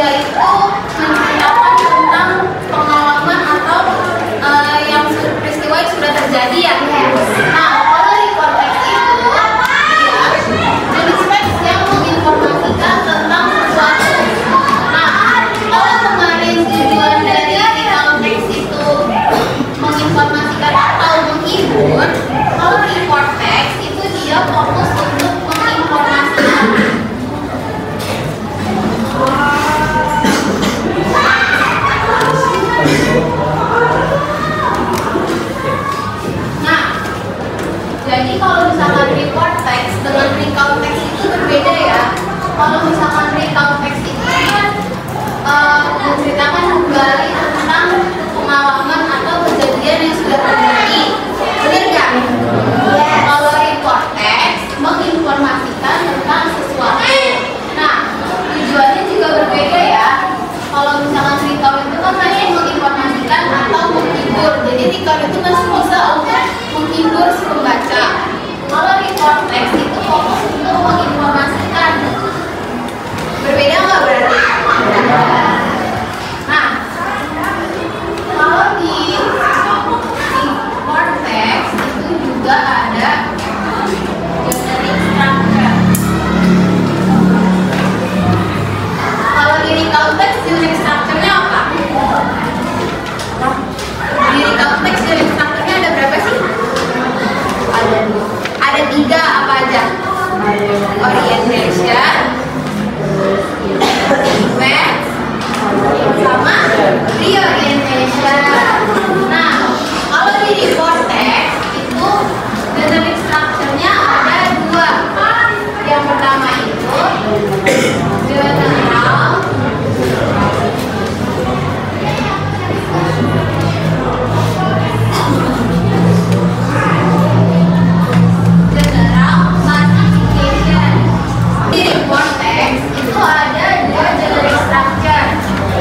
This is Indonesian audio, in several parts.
dia itu menceritakan tentang pengalaman atau yang peristiwa yang sudah terjadi ya. Nah, kalau dari konteks itu dia jenis teks yang menginformasikan tentang sesuatu. Nah, kalau kemarin tujuan dari teks itu menginformasikan atau menghibur, kalau report text itu dia fokus untuk menginformasikan. Nah, jadi kalau misalkan report text dengan recount text itu berbeda ya. Kalau misalkan recount text itu kan menceritakan kembali tentang pengalaman atau kejadian yang sudah terjadi. Benar nggak? Yes. Kalau report text menginformasikan tentang sesuatu. Nah, tujuannya juga berbeda ya. Kalau misalkan recount itu kan masih menginformasikan atau menghibur. Jadi recount itu masih bisa untuk menghibur si pembaca. Kalau report text itu fokus untuk menginformasikan. Berbeda nggak berarti? Nah, kalau di report text itu juga ada generic structure. Kalau di recount text generic structure-nya apa? Di recount text generic structure-nya ada berapa sih? Ada 3 apa aja? Orientation, event, sama reorientation. Nah, kalau di report text itu generic structure-nya ada 2. Yang pertama itu general, classification. Di report text itu ada 2 generic structure.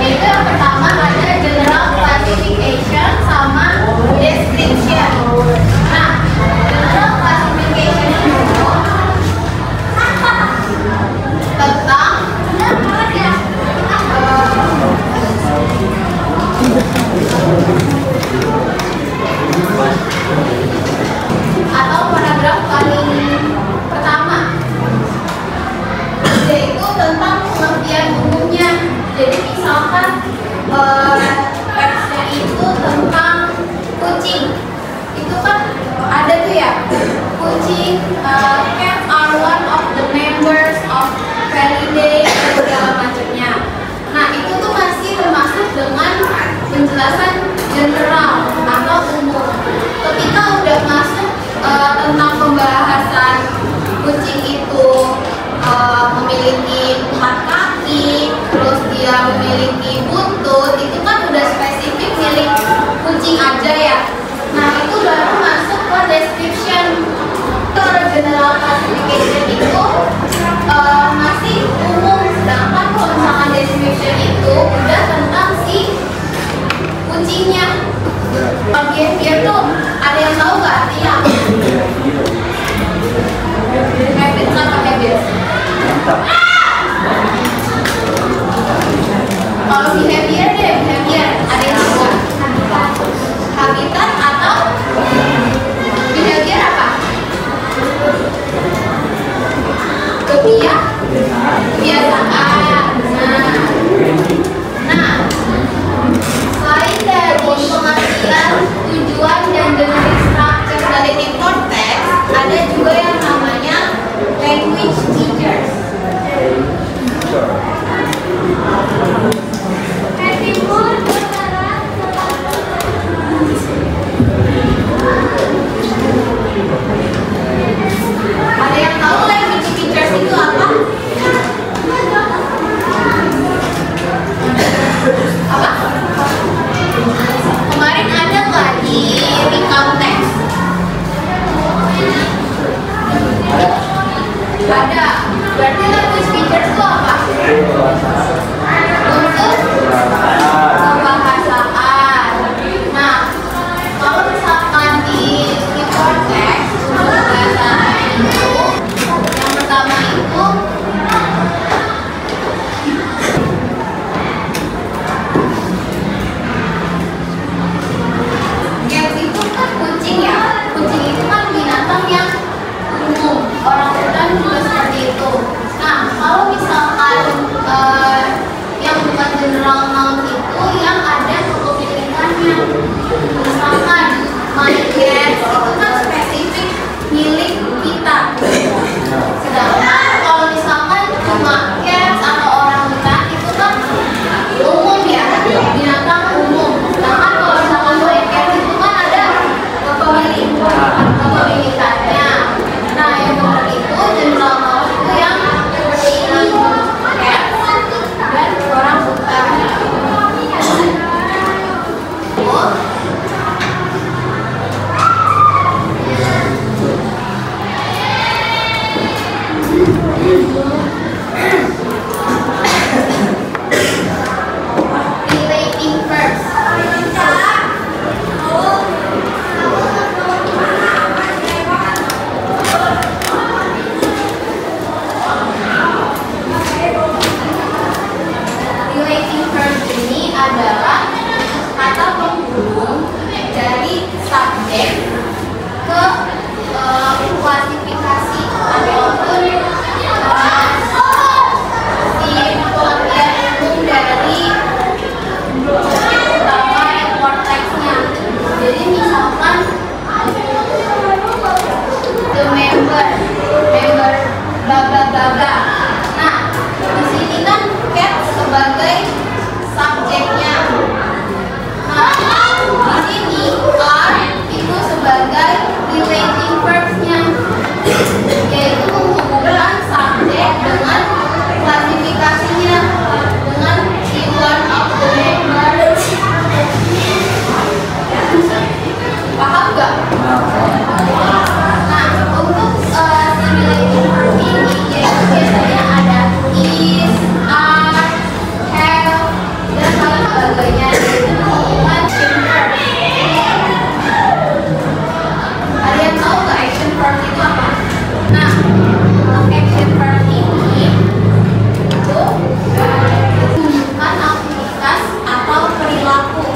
Yaitu yang pertama ada general classification sama description. Nah, general classification itu tentang atau paragraf paling pertama, yaitu tentang pengertian umumnya. Jadi misalkan teksnya itu tentang kucing, itu kan ada tuh ya, kucing, cat are one of the members of Felidae dan segala macamnya. Nah, itu tuh masih termasuk dengan penjelasan general atau umum. Ketika udah masuk tentang pembahasan kucing itu memiliki 4 kaki, terus dia memiliki buntut, itu kan udah spesifik milik kucing aja ya. Nah, itu baru masuk ke description. Kalau general classification itu masih umum, sedangkan kalau misalkan description itu udah tentang si kucingnya. Behavior tuh ada yang tahu nggak artinya? Habits apa habits? Kalau behavior subjek ke klasifikasi ataupun si pengertian umum dari objek utama import text-nya. Jadi misalkan the member bla bla bla bla. Nah, di sini kan cat sebagai subjeknya. Nah, di sini are itu sebagai relating verbs-nya, yaitu menghubungkan subjek dengan klasifikasinya dengan si one of the members. Paham gak? Nah, untuk si relating verb ini yaitu biasanya ada is, are, have, dan lain sebagainya. Yaitu menghubungkan action verb. Kalian tahu nggak action verb itu apa? Nah, untuk action verb ini itu menunjukkan aktivitas atau perilaku.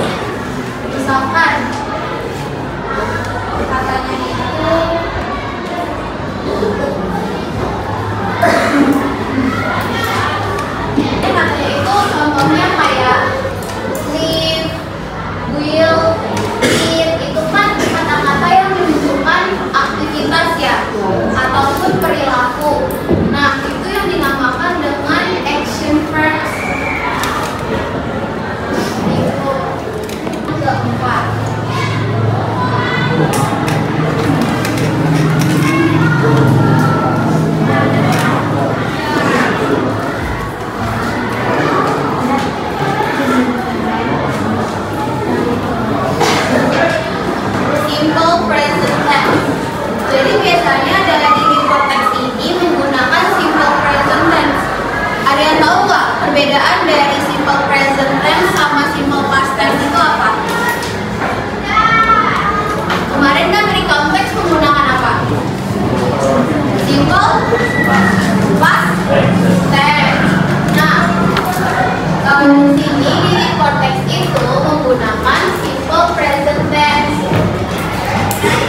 Misalkan katanya itu contohnya kayak live, will, eat, itu kan kata-kata yang menunjukkan aktivitas ya ataupun perilaku. Nah, itu yang dinamakan dengan action verbs. Itu keempat. Simple present tense. Jadi biasanya dari import text ini menggunakan simple present tense. Ada yang tahu nggak perbedaan dari simple present tense sama simple past tense itu apa? Kemarin kan recount text menggunakan apa? Simple past tense. Nah, di sini di import text itu menggunakan simple present tense.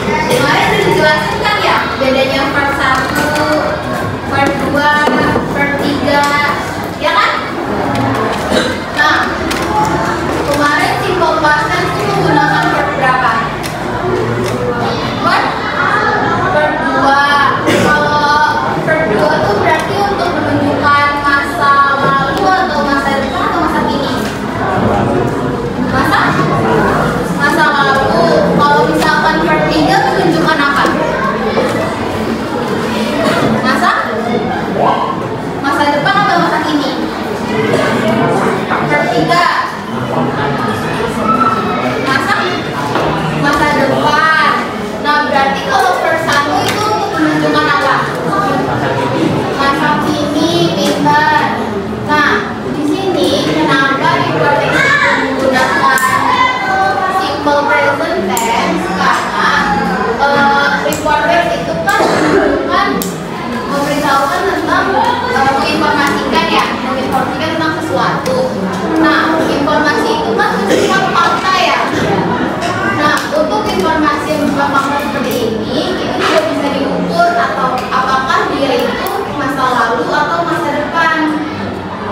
Kemarin sudah dijelasin kan ya bedanya verb 1, verb 2, verb 3, ya kan? Nah, kemarin simple past tense itu menggunakan verb berapa? Verb 2. Kalau verb 2 itu berarti untuk menunjukkan masa lalu atau masa depan atau masa kini? Masa lalu. Kalau misalkan verb 3 menunjukkan apa? Masa depan atau masa kini? Verb 3 masa depan. Nah, berarti kalau verb 1 itu untuk menunjukkan apa? Masa kini, pintar. Nah, di sini kenapa di import text menggunakan simple present tense? Karena import text itu kan memberitahukan tentang menginformasikan ya, menginformasikan tentang sesuatu. Nah, informasi itu kan bersifat fakta ya. Nah, untuk informasi yang berupa fakta seperti ini juga bisa diukur atau apakah dia itu masa lalu atau masa depan.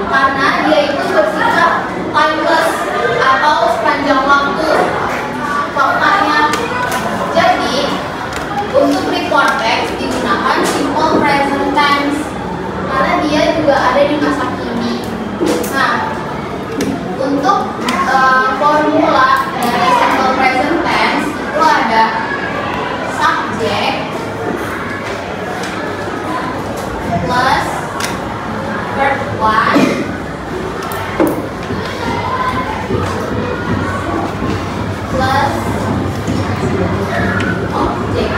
Karena dia itu bersifat timeless atau sepanjang waktu faktanya. Jadi, untuk report text digunakan simple present tense karena dia juga ada di masa kini. Nah, untuk formula dari simple present tense itu ada subject plus verb 1 plus objek.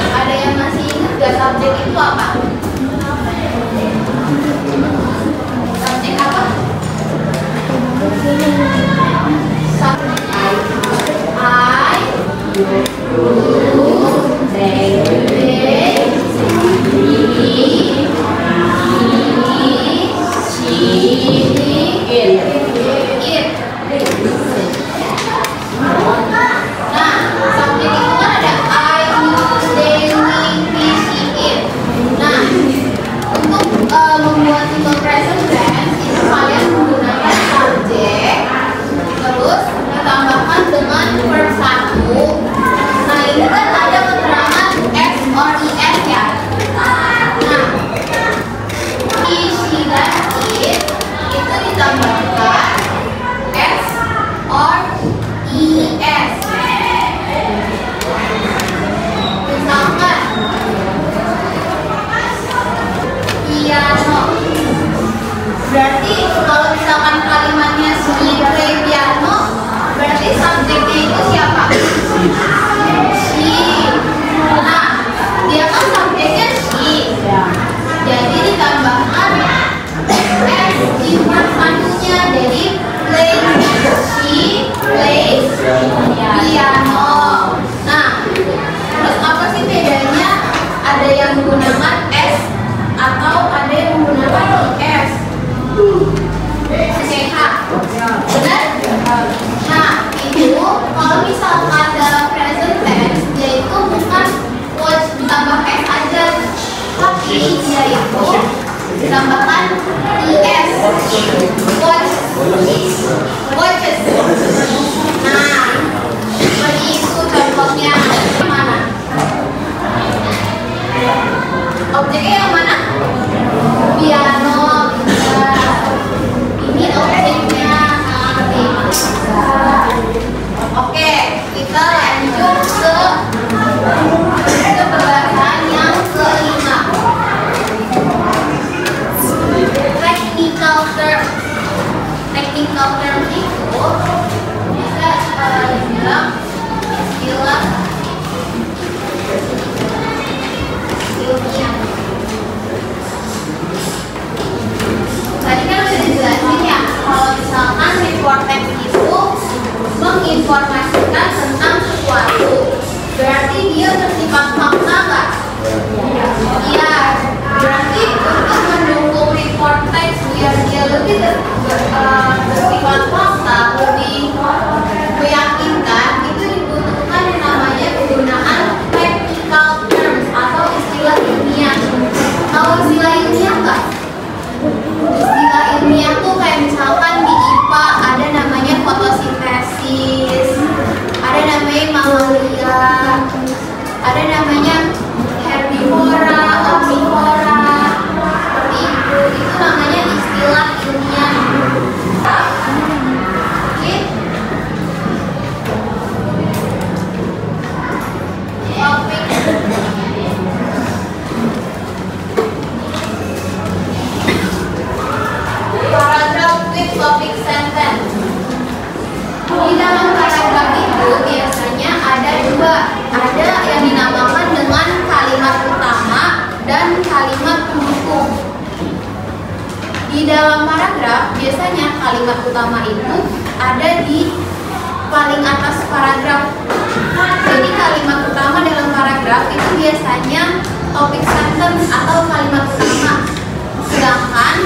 Ada yang masih ingat gak subjek itu apa? Subjek apa? I, you, they, she, it. Berarti kalau misalkan kalimatnya si play piano, berarti subjeknya itu siapa? Si. Nah, dia kan subjeknya si. Jadi ditambahkan S di depannya, jadi play si plays piano. Nah, terus apa sih bedanya? Ada yang menggunakan S atau ada yang menggunakan IS? CH, benar? Nah, itu kalau misalkan dalam present tense, yaitu bukan watch ditambah S aja, tapi yaitu ditambahkan IS, watch, watches. Nah, seperti itu contohnya. Mana? Objeknya yang mana? Piano. Ini objeknya. Oke, kita lanjut ke pembahasan yang kelima. Technical term. Technical term itu bisa dibilang istilah ilmiah. Tadi kan udah dijelasin ya, kalau misalkan report text itu menginformasikan tentang sesuatu, berarti dia bersifat fakta nggak? Iya. Berarti untuk mendukung report text biar dia lebih bersifat fakta, lebih meyakinkan, itu dibutuhkan yang namanya penggunaan technical terms atau istilah ilmiah. Tahu istilah ilmiah nggak? Istilah ilmiah tuh kayak misalkan di IPA ada namanya fotosintesis, ada namanya mamalia, ada namanya herbivora, omnivora, seperti itu namanya istilah ilmiah. Topik paragraf with topic sentence. Di dalam paragraf itu biasanya ada dua, ada yang dinamakan dengan kalimat utama dan kalimat pendukung. Di dalam paragraf biasanya kalimat utama itu ada di paling atas paragraf. Jadi kalimat utama dalam paragraf itu biasanya topic sentence atau kalimat utama. Sedangkan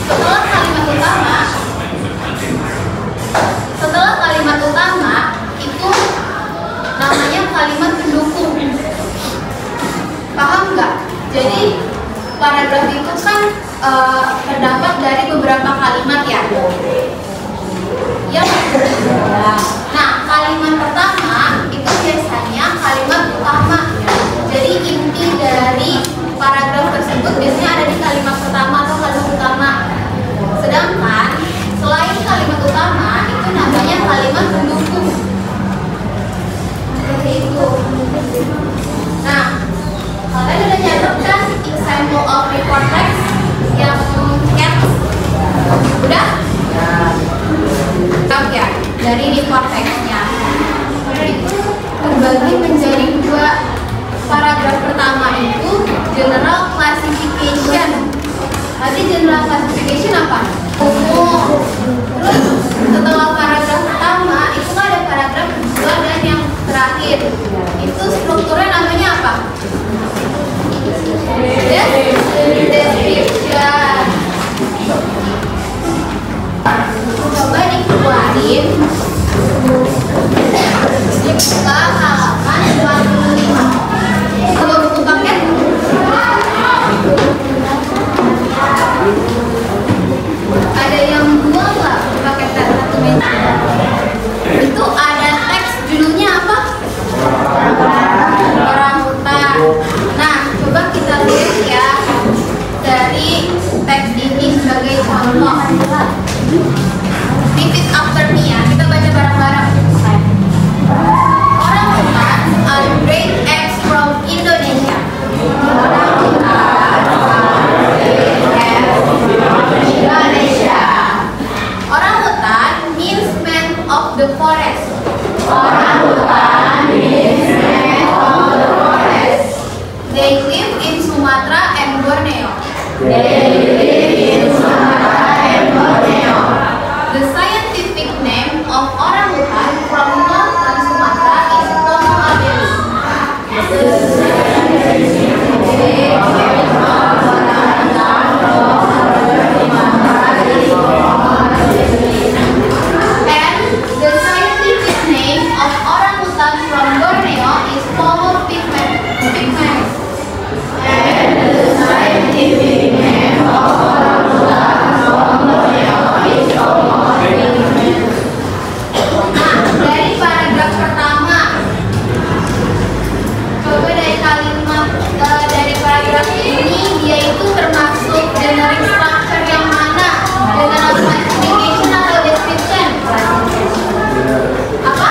setelah kalimat utama itu namanya kalimat pendukung. Paham nggak? Jadi paragraf itu kan terdapat dari beberapa kalimat ya. Nah, kalimat pertama itu biasanya kalimat utama. Jadi inti dari paragraf tersebut biasanya ada di kalimat pertama atau kalimat utama. Sedangkan selain kalimat utama itu namanya kalimat pendukung. Seperti itu. Nah, kalian udah nyatet kan example of report text yang caps? Udah? Tetap ya, dari report text-nya itu terbagi menjadi dua. Paragraf pertama itu general classification. Tadi general classification apa? Umum. Terus setelah paragraf pertama itu ada paragraf kedua dan yang terakhir. Itu strukturnya namanya apa? Description. Coba dikeluarin. Dibuka halaman 45. Coba buku paket. Ada yang dua nggak paket satu meja? Itu ada teks judulnya apa? Orangutan. Nah, coba kita lihat ya dari teks ini sebagai contoh. Repeat after me ya, kita baca bareng-bareng. Orangutan are great eggs from Indonesia. Orangutan are great eggs from Indonesia. The scientific name of orangutan from northern Sumatra is Homo habilis. And the scientific name of orangutan from Borneo is Homo pygmaeus. Dari paragraf pertama, coba dari paragraf ini dia itu termasuk generic structure yang mana? General classification atau description? Apa?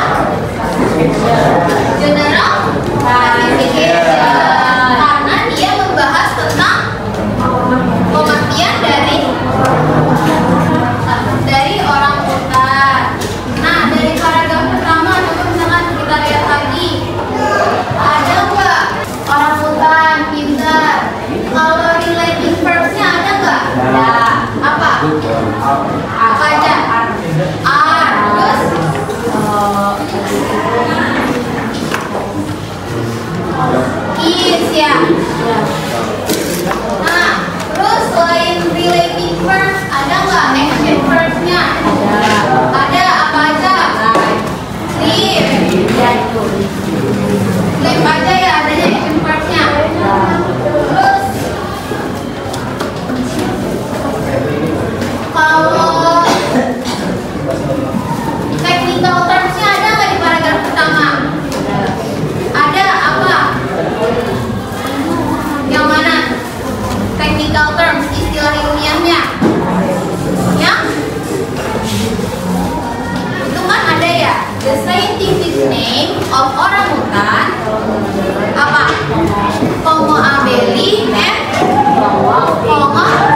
General classification, karena dia membahas tentang pengertian dari orangutan. Nah, dari paragraf pertama coba misalkan kita lihat lagi, ada nggak orangutan pintar? Kalau relating verbs-nya ada nggak? Ada. Apa? Apa aja? Are. Terus? Is ya. Nah, terus selain relating verbs ada nggak action verbs-nya? Ada. Apa aja? Live. Live aja ya adanya action verbs-nya. Terus kalau technical terms-nya ada nggak di paragraf pertama? Ada. Apa? Yang mana? Technical terms, istilah ilmiahnya. Yang itu kan ada ya. The scientific name of orangutan apa? Homo habilis and Homo pygmaeus.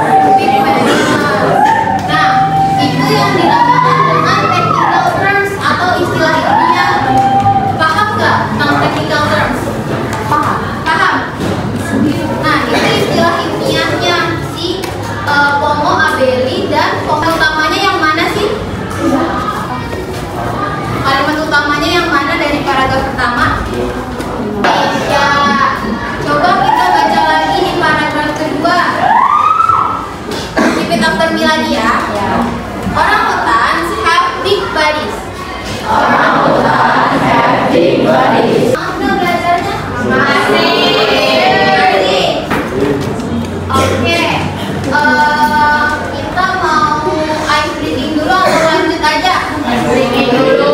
Nah, itu yang dinamakan dengan technical terms atau istilah ilmiah. Paham nggak tentang technical terms? Paham? Nah, itu istilah ilmiahnya si Homo habilis dan utamanya yang mana sih? Kalimat utamanya yang mana dari paragraf pertama? Ya, coba kita baca lagi di paragraf kedua. Repeat after me lagi ya. Orangutans have big bodies. Udah belajarnya? Masih. Oke. Kita mau ice breathing dulu atau lanjut aja? Ice breathing dulu.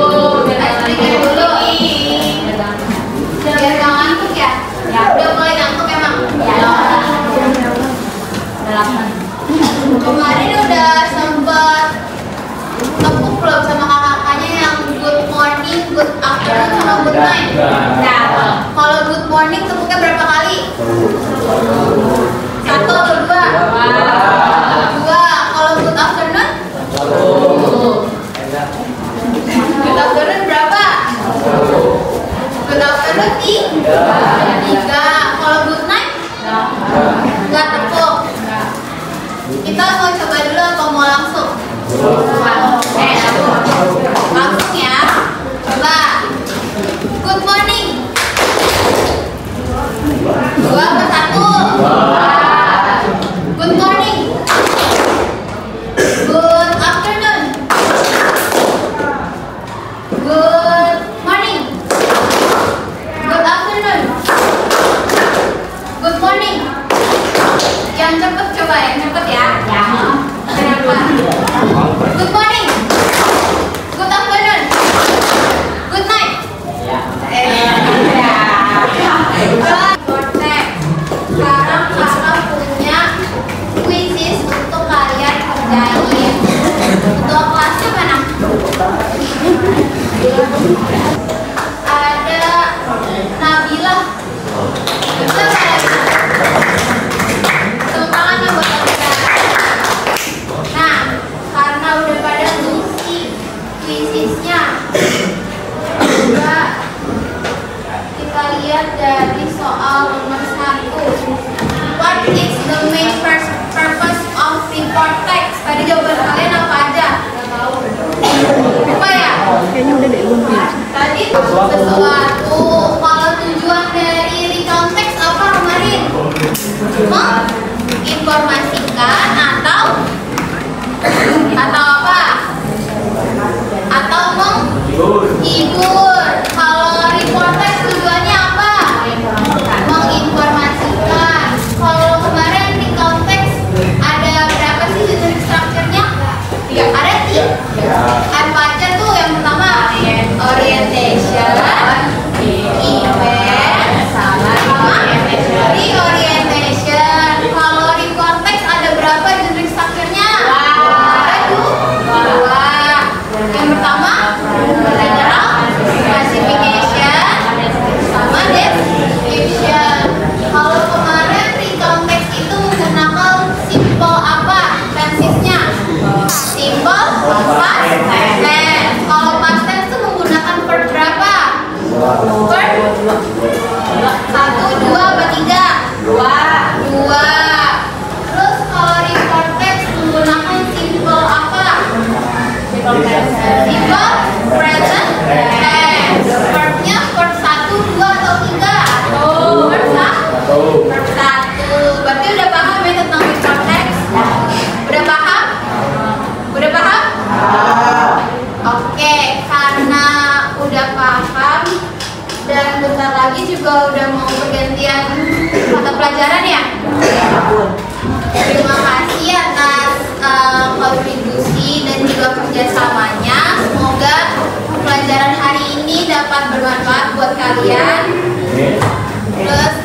Biar gak ngantuk ya? Udah mulai ngantuk emang? Kemarin udah sempet tepuk belum sama kakak-kakaknya yang good morning, good afternoon, sama good night? Kalau good morning tepuknya berapa kali? 1 atau 2? 2. Kalau good afternoon? Good afternoon berapa? Good afternoon 3. Kalau good night? Nggak tepuk. Kita mau coba dulu atau mau langsung? Langsung ya. Coba. Good morning. 2 ke 1. Good morning. Good afternoon. Good morning. Good afternoon. Good morning. Yang cepet coba, yang cepet ya. Kenapa? Good morning. Good afternoon. Good night. Sekarang kakak punya quizzes untuk kalian kerjain. Ketua kelasnya mana? Ada Nabila. Bisa nggak? Tepuk tangan ya buat kita. Nah, karena udah pada ngisi quizesnya, coba kita lihat dari soal nomor 1. What is the main first sesuatu. Kalau tujuan dari recount text apa kemarin? Menginformasikan atau apa? Atau menghibur. Kalau report text tujuannya apa? Menginformasikan. Kalau kemarin recount text ada berapa sih jenis strukturnya? Ada 3. Apa aja tuh? Yang pertama orientation, event, sama reorientation. Kalau report text ada berapa jenis strukturnya? Ada 2. Yang pertama general classification sama description. Kalau kemarin recount text itu menggunakan simple apa tensesnya? Simple past tense. Kalau past tense itu menggunakan verb berapa? Verb 1, 2, apa 3? 2. Terus kalau report text menggunakan simple apa? Simple present tense. Verbnya verb 1, 2, atau 3? Verb 1. Berarti udah paham ya tentang report text? Udah paham? Udah paham? Oke, karena udah paham dan bentar lagi juga udah mau pergantian mata pelajaran ya. Terima kasih atas kontribusi dan juga kerjasamanya. Semoga pelajaran hari ini dapat bermanfaat buat kalian. Terus